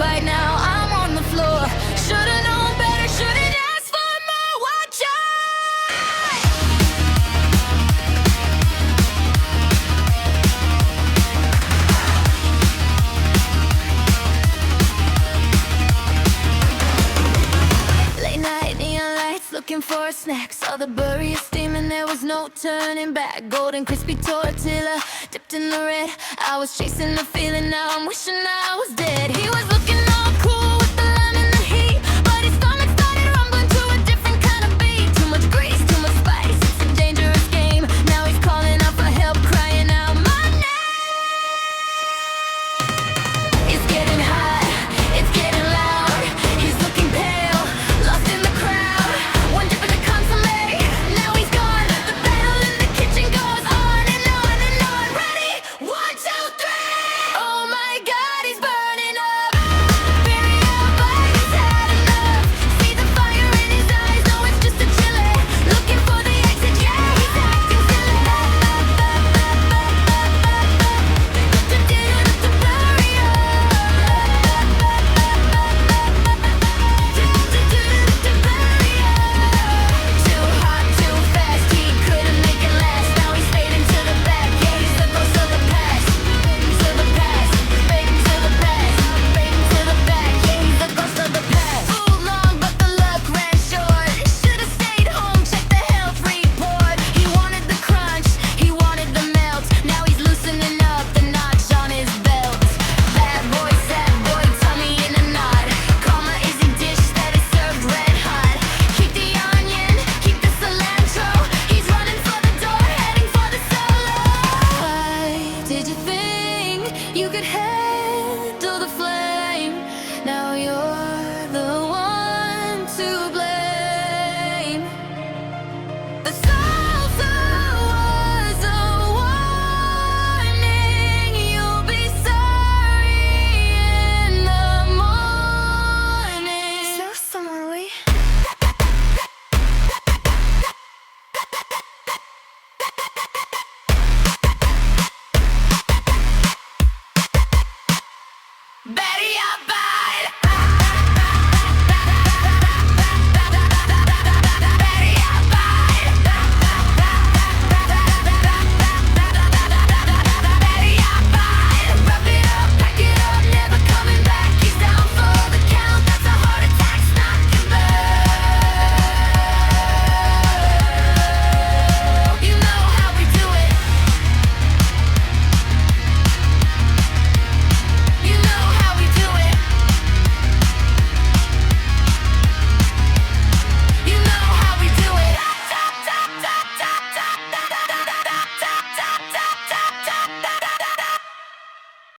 bite, now I'm on the floor. Should've known better, should've asked for more. Watch out! Late night, neon lights, looking for a snack. Saw the Birria steaming, there was no turning back. Golden crispy tortilla, dipped in the red. I was chasing the feeling, now I'm wishing I was dead. He was looking